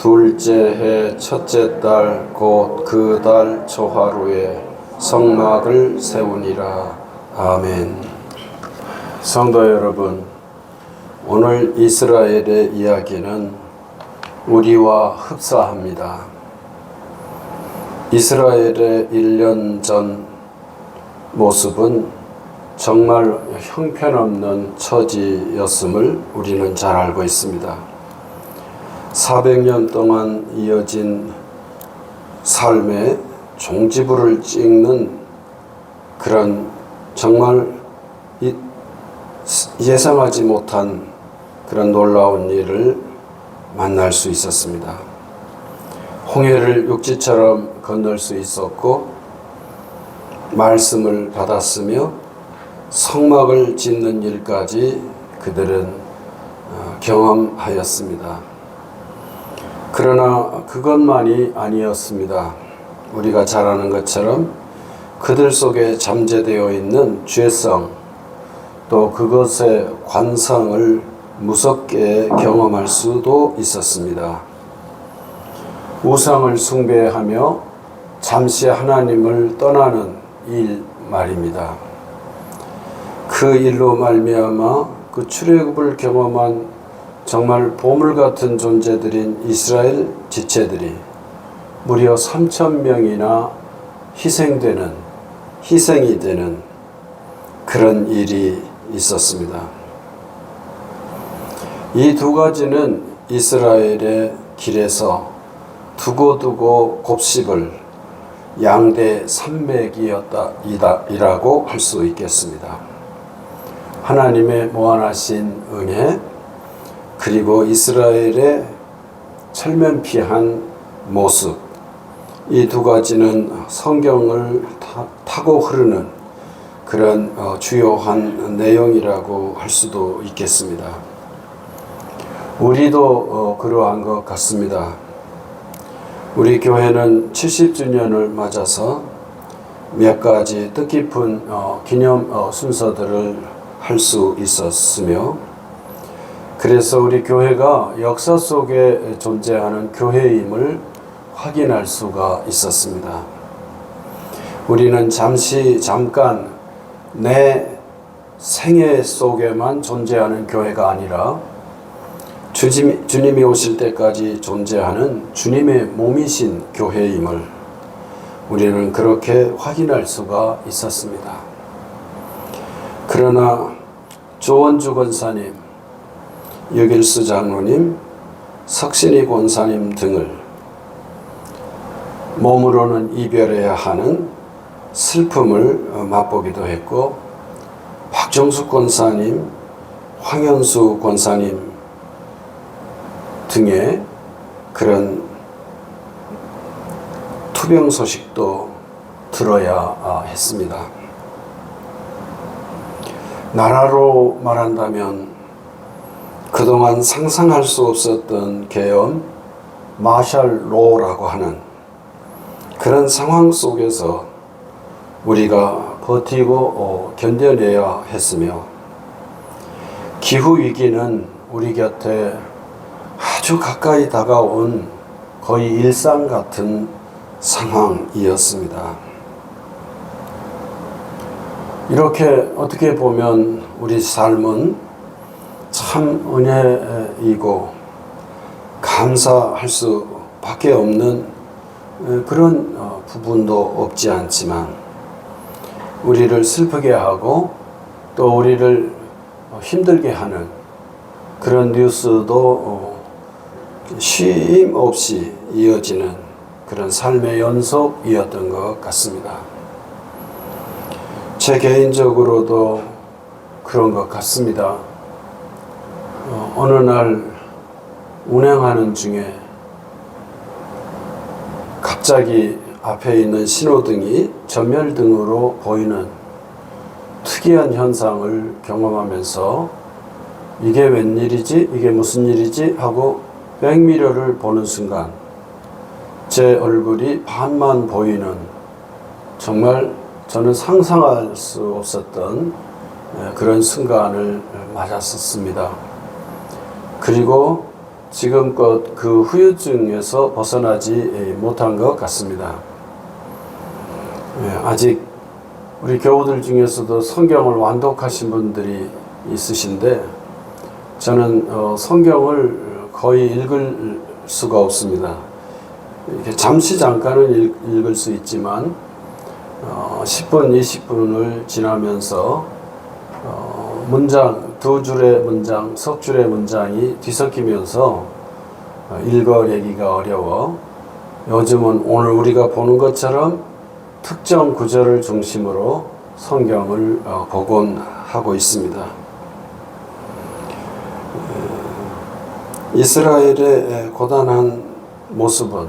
둘째 해 첫째 달 곧 그 달 초하루에 성막을 세우니라. 아멘. 성도 여러분, 오늘 이스라엘의 이야기는 우리와 흡사합니다. 이스라엘의 1년 전 모습은 정말 형편없는 처지였음을 우리는 잘 알고 있습니다. 400년 동안 이어진 삶에 종지부를 찍는 그런 정말 예상하지 못한 그런 놀라운 일을 만날 수 있었습니다. 홍해를 육지처럼 건널 수 있었고, 말씀을 받았으며 성막을 짓는 일까지 그들은 경험하였습니다. 그러나 그것만이 아니었습니다. 우리가 잘 아는 것처럼 그들 속에 잠재되어 있는 죄성, 또 그것의 관성을 무섭게 경험할 수도 있었습니다. 우상을 숭배하며 잠시 하나님을 떠나는 일 말입니다. 그 일로 말미암아 그 출애굽을 경험한 정말 보물 같은 존재들인 이스라엘 지체들이 무려 3,000명이나 희생이 되는 그런 일이 있었습니다. 이 두 가지는 이스라엘의 길에서 두고두고 곱씹을 양대 산맥이라고 할 수 있겠습니다. 하나님의 무한하신 은혜, 그리고 이스라엘의 철면피한 모습, 이 두 가지는 성경을 타고 흐르는 그런 주요한 내용이라고 할 수도 있겠습니다. 우리도 그러한 것 같습니다. 우리 교회는 70주년을 맞아서 몇 가지 뜻깊은 기념 순서들을 할 수 있었으며, 그래서 우리 교회가 역사 속에 존재하는 교회임을 확인할 수가 있었습니다. 우리는 잠깐 내 생애 속에만 존재하는 교회가 아니라 주님이 오실 때까지 존재하는 주님의 몸이신 교회임을 우리는 그렇게 확인할 수가 있었습니다. 그러나 조원주 권사님, 여길수 장로님, 석신희 권사님 등을 몸으로는 이별해야 하는 슬픔을 맛보기도 했고, 박정숙 권사님, 황현수 권사님 등의 그런 투병 소식도 들어야 했습니다. 나라로 말한다면 그동안 상상할 수 없었던 계엄, 마셜 로라고 하는 그런 상황 속에서 우리가 버티고 견뎌내야 했으며, 기후위기는 우리 곁에 아주 가까이 다가온 거의 일상 같은 상황이었습니다. 이렇게 어떻게 보면 우리 삶은 참 은혜이고 감사할 수밖에 없는 그런 부분도 없지 않지만, 우리를 슬프게 하고 또 우리를 힘들게 하는 그런 뉴스도 쉼 없이 이어지는 그런 삶의 연속이었던 것 같습니다. 제 개인적으로도 그런 것 같습니다. 어느 날 운행하는 중에 갑자기 앞에 있는 신호등이 전멸등으로 보이는 특이한 현상을 경험하면서 이게 웬일이지? 이게 무슨 일이지? 하고 백미러를 보는 순간 제 얼굴이 반만 보이는, 정말 저는 상상할 수 없었던 그런 순간을 맞았었습니다. 그리고 지금껏 그 후유증에서 벗어나지 못한 것 같습니다. 아직 우리 교우들 중에서도 성경을 완독하신 분들이 있으신데 저는 성경을 거의 읽을 수가 없습니다. 이렇게 잠깐은 읽을 수 있지만 10분, 20분을 지나면서 문장, 두 줄의 문장, 석 줄의 문장이 뒤섞이면서 읽어내기가 어려워 요즘은 오늘 우리가 보는 것처럼 특정 구절을 중심으로 성경을 복원하고 있습니다. 이스라엘의 고단한 모습은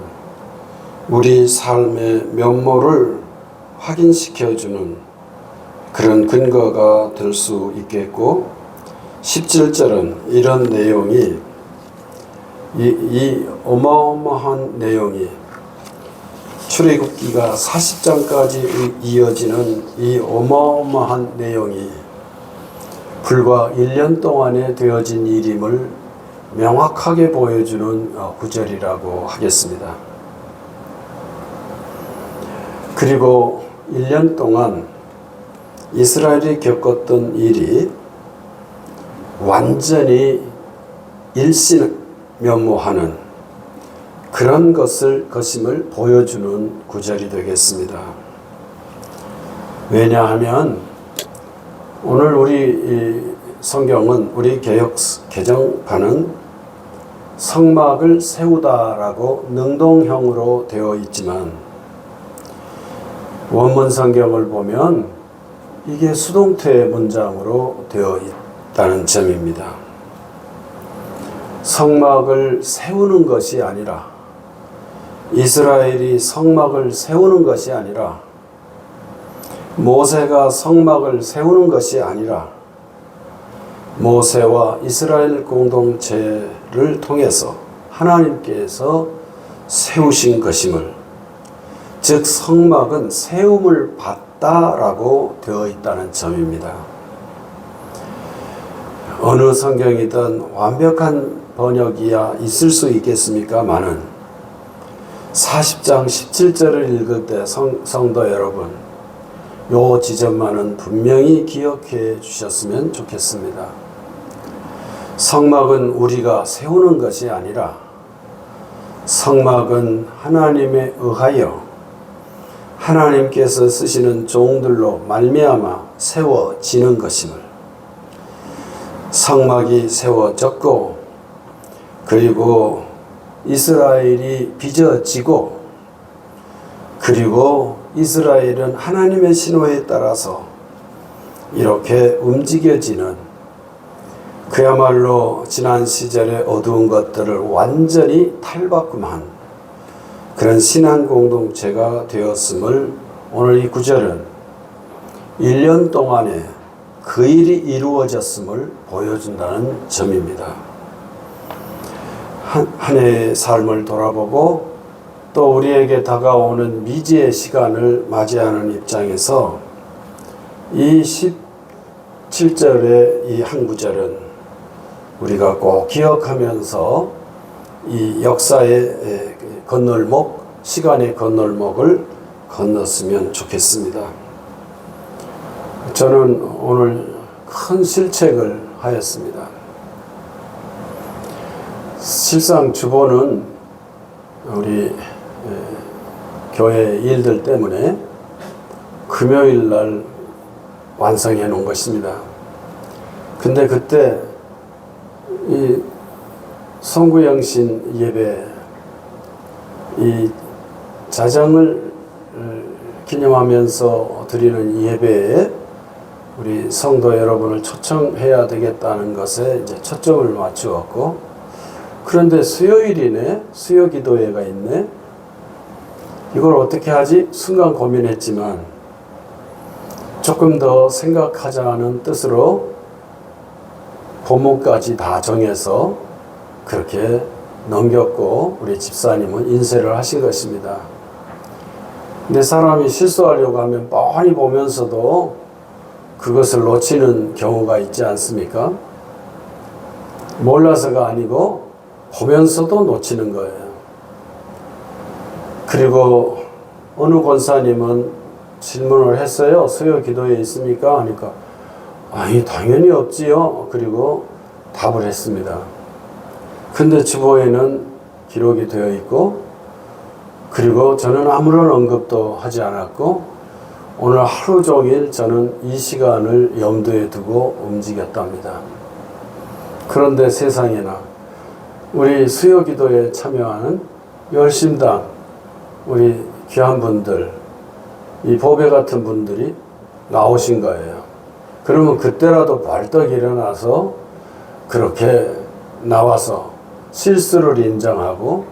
우리 삶의 면모를 확인시켜주는 그런 근거가 될 수 있겠고 17절은 이런 내용이 이 어마어마한 내용이 출애굽기가 40장까지 이어지는 이 어마어마한 내용이 불과 1년 동안에 되어진 일임을 명확하게 보여주는 구절이라고 하겠습니다. 그리고 1년 동안 이스라엘이 겪었던 일이 완전히 일신면모하는 그런 것임을 보여주는 구절이 되겠습니다. 왜냐하면 오늘 우리 성경은 우리 개정판은 성막을 세우다라고 능동형으로 되어 있지만 원문 성경을 보면 이게 수동태 문장으로 되어 있다는 점입니다. 성막을 세우는 것이 아니라 이스라엘이 성막을 세우는 것이 아니라 모세가 성막을 세우는 것이 아니라 모세와 이스라엘 공동체를 통해서 하나님께서 세우신 것임을, 즉 성막은 세움을 받다라고 되어 있다는 점입니다. 어느 성경이든 완벽한 번역이야 있을 수 있겠습니까마는 40장 17절을 읽을 때 성도 여러분, 요 지점만은 분명히 기억해 주셨으면 좋겠습니다. 성막은 우리가 세우는 것이 아니라 성막은 하나님에 의하여 하나님께서 쓰시는 종들로 말미암아 세워지는 것임을, 성막이 세워졌고 그리고 이스라엘이 빚어지고 그리고 이스라엘은 하나님의 신호에 따라서 이렇게 움직여지는, 그야말로 지난 시절의 어두운 것들을 완전히 탈바꿈한 그런 신앙 공동체가 되었음을 오늘 이 구절은 1년 동안에 그 일이 이루어졌음을 보여준다는 점입니다. 한 해의 삶을 돌아보고 또 우리에게 다가오는 미지의 시간을 맞이하는 입장에서 이 17절의 이 한 구절은 우리가 꼭 기억하면서 이 역사의 건널목, 시간의 건널목을 건넜으면 좋겠습니다. 저는 오늘 큰 실책을 하였습니다. 실상 주보는 우리 교회 일들 때문에 금요일 날 완성해 놓은 것입니다. 근데 그때 이 성구영신 예배, 이 자정을 기념하면서 드리는 예배에 우리 성도 여러분을 초청해야 되겠다는 것에 이제 초점을 맞추었고, 그런데 수요일이네, 수요 기도회가 있네, 이걸 어떻게 하지? 순간 고민했지만 조금 더 생각하자는 뜻으로 본문까지 다 정해서 그렇게 넘겼고 우리 집사님은 인쇄를 하신 것입니다. 근데 사람이 실수하려고 하면 뻔히 보면서도 그것을 놓치는 경우가 있지 않습니까? 몰라서가 아니고 보면서도 놓치는 거예요. 그리고 어느 권사님은 질문을 했어요. 수요 기도에 있습니까? 하니까 아니 당연히 없지요. 그리고 답을 했습니다. 근데 주보에는 기록이 되어 있고, 그리고 저는 아무런 언급도 하지 않았고, 오늘 하루 종일 저는 이 시간을 염두에 두고 움직였답니다. 그런데 세상에나 우리 수요 기도에 참여하는 열심당 우리 귀한 분들, 이 보배 같은 분들이 나오신 거예요. 그러면 그때라도 벌떡 일어나서 그렇게 나와서 실수를 인정하고,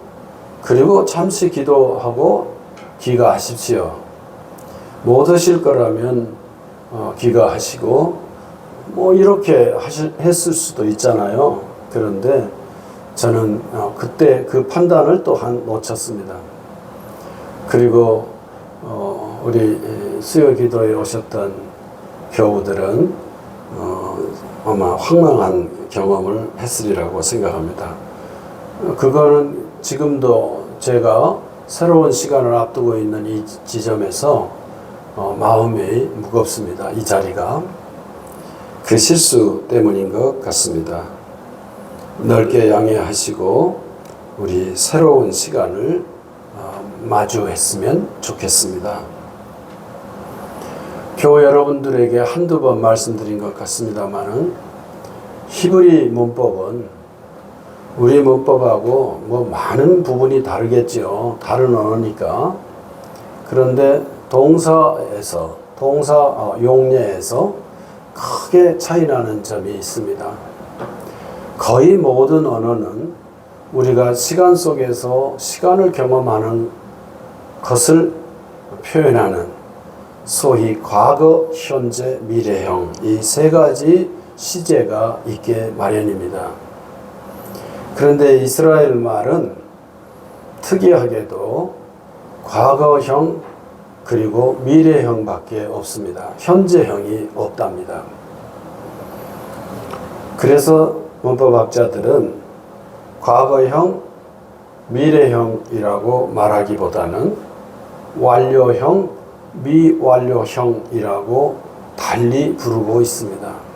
그리고 잠시 기도하고 귀가하십시오. 못 오실 거라면 귀가하시고 뭐 이렇게 했을 수도 있잖아요. 그런데 저는 그때 그 판단을 또한 놓쳤습니다. 그리고 우리 수요 기도에 오셨던 교우들은 아마 황망한 경험을 했으리라고 생각합니다. 그거는 지금도 제가 새로운 시간을 앞두고 있는 이 지점에서 마음이 무겁습니다. 이 자리가 그 실수 때문인 것 같습니다. 넓게 양해하시고 우리 새로운 시간을 마주했으면 좋겠습니다. 교회 여러분들에게 한두 번 말씀드린 것 같습니다만은 히브리 문법은 우리 문법하고 뭐 많은 부분이 다르겠죠. 다른 언어니까. 그런데 동사 용례에서 크게 차이나는 점이 있습니다. 거의 모든 언어는 우리가 시간 속에서 시간을 경험하는 것을 표현하는 소위 과거, 현재, 미래형 이 세 가지 시제가 있게 마련입니다. 그런데 이스라엘 말은 특이하게도 과거형 그리고 미래형밖에 없습니다. 현재형이 없답니다. 그래서 문법학자들은 과거형, 미래형이라고 말하기보다는 완료형, 미완료형이라고 달리 부르고 있습니다.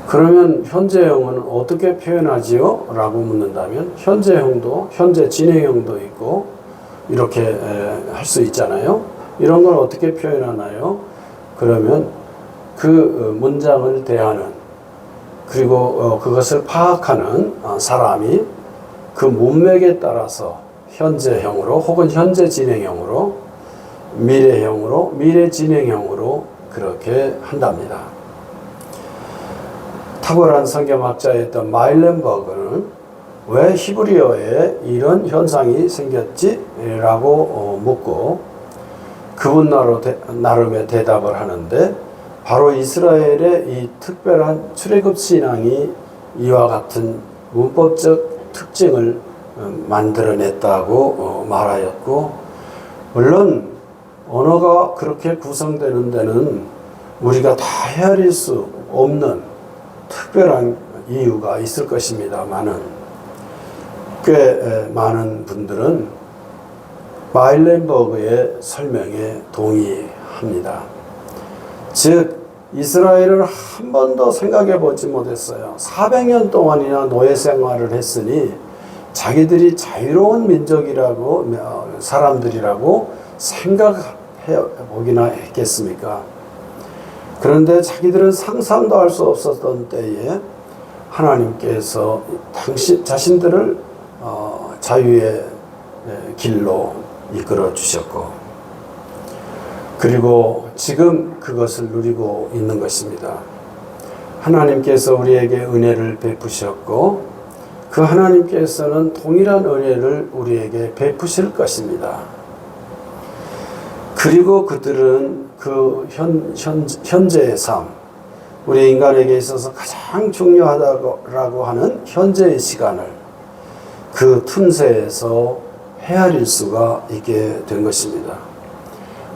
그러면 현재형은 어떻게 표현하지요? 라고 묻는다면 현재형도 현재 진행형도 있고 이렇게 할 수 있잖아요. 이런 걸 어떻게 표현하나요? 그러면 그 문장을 대하는 그리고 그것을 파악하는 사람이 그 문맥에 따라서 현재형으로 혹은 현재 진행형으로 미래형으로 미래 진행형으로 그렇게 한답니다. 탁월한 성경학자였던 마일렌버그는 왜 히브리어에 이런 현상이 생겼지? 라고 묻고 그분 나름의 대답을 하는데 바로 이스라엘의 이 특별한 출애굽 신앙이 이와 같은 문법적 특징을 만들어냈다고 말하였고, 물론 언어가 그렇게 구성되는 데는 우리가 다 헤아릴 수 없는 특별한 이유가 있을 것입니다만은 꽤 많은 분들은 마일렌버그의 설명에 동의합니다. 즉 이스라엘을 한 번도 생각해 보지 못했어요. 400년 동안이나 노예 생활을 했으니 자기들이 자유로운 민족이라고 사람들이라고 생각해 보기나 했겠습니까? 그런데 자기들은 상상도 할 수 없었던 때에 하나님께서 자신들을 자유의 길로 이끌어 주셨고, 그리고 지금 그것을 누리고 있는 것입니다. 하나님께서 우리에게 은혜를 베푸셨고 그 하나님께서는 동일한 은혜를 우리에게 베푸실 것입니다. 그리고 그들은 그 현재의 삶, 우리 인간에게 있어서 가장 중요하다고 하는 현재의 시간을 그 틈새에서 헤아릴 수가 있게 된 것입니다.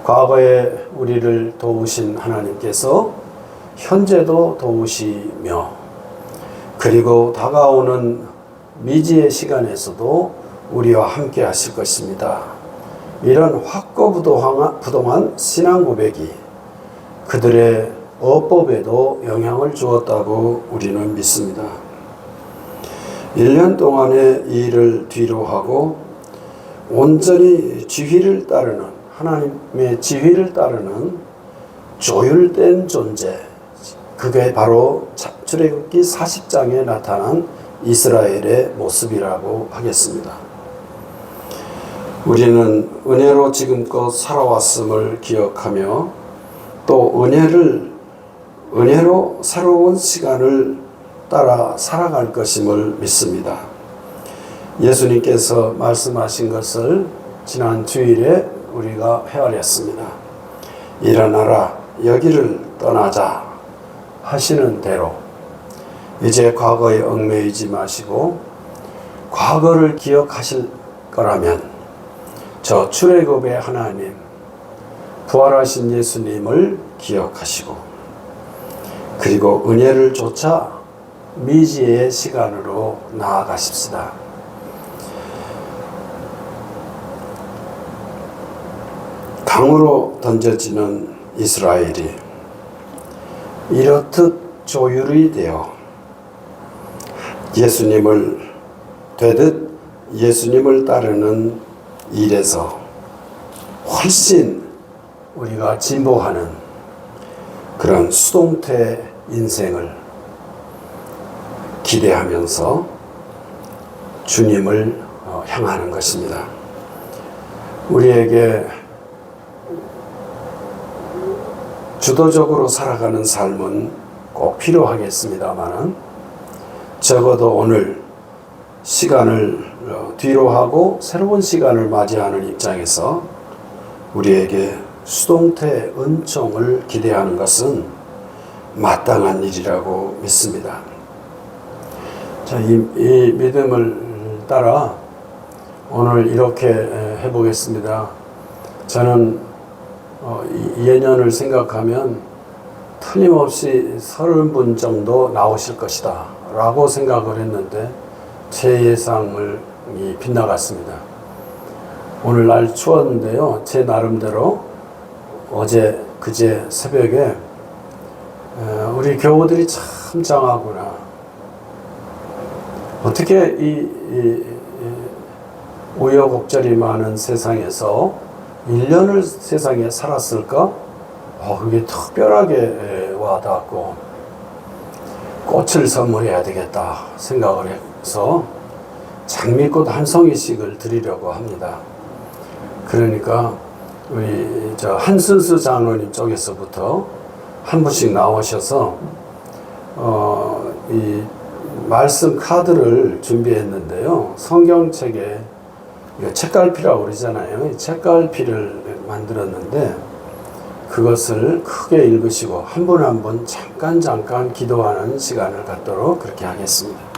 과거에 우리를 도우신 하나님께서 현재도 도우시며, 그리고 다가오는 미지의 시간에서도 우리와 함께 하실 것입니다. 이런 확고부동한 신앙 고백이 그들의 어법에도 영향을 주었다고 우리는 믿습니다. 1년 동안의 일을 뒤로하고 온전히 지휘를 따르는, 하나님의 지휘를 따르는 조율된 존재, 그게 바로 출애굽기 40장에 나타난 이스라엘의 모습이라고 하겠습니다. 우리는 은혜로 지금껏 살아왔음을 기억하며 또 은혜로 새로운 시간을 따라 살아갈 것임을 믿습니다. 예수님께서 말씀하신 것을 지난 주일에 우리가 헤아렸습니다. 일어나라, 여기를 떠나자 하시는 대로 이제 과거에 얽매이지 마시고 과거를 기억하실 거라면 저 출애굽의 하나님, 부활하신 예수님을 기억하시고 그리고 은혜를 쫓아 미지의 시간으로 나아가십시다. 강으로 던져지는 이스라엘이 이렇듯 조율이 되어 예수님을 따르는 일에서 훨씬 우리가 진보하는 그런 수동태 인생을 기대하면서 주님을 향하는 것입니다. 우리에게 주도적으로 살아가는 삶은 꼭 필요하겠습니다만은 적어도 오늘 시간을 뒤로하고 새로운 시간을 맞이하는 입장에서 우리에게 수동태 은총을 기대하는 것은 마땅한 일이라고 믿습니다. 자, 이 믿음을 따라 오늘 이렇게 해보겠습니다. 저는 예년을 생각하면 틀림없이 30분 정도 나오실 것이다 라고 생각을 했는데 제 예상을 빗나갔습니다. 오늘 날 추웠는데요, 제 나름대로 어제 그제 새벽에 우리 교우들이 참 장하구나, 어떻게 이 우여곡절이 많은 세상에서 1년을 세상에 살았을까? 그게 특별하게 와닿고 꽃을 선물해야 되겠다 생각을 해서 장미꽃 한 송이씩을 드리려고 합니다. 그러니까 우리 한순수 장로님 쪽에서부터 한 분씩 나오셔서 이 말씀 카드를 준비했는데요. 성경책에 책갈피라고 그러잖아요. 이 책갈피를 만들었는데 그것을 크게 읽으시고 한 분 한 분 잠깐 기도하는 시간을 갖도록 그렇게 하겠습니다.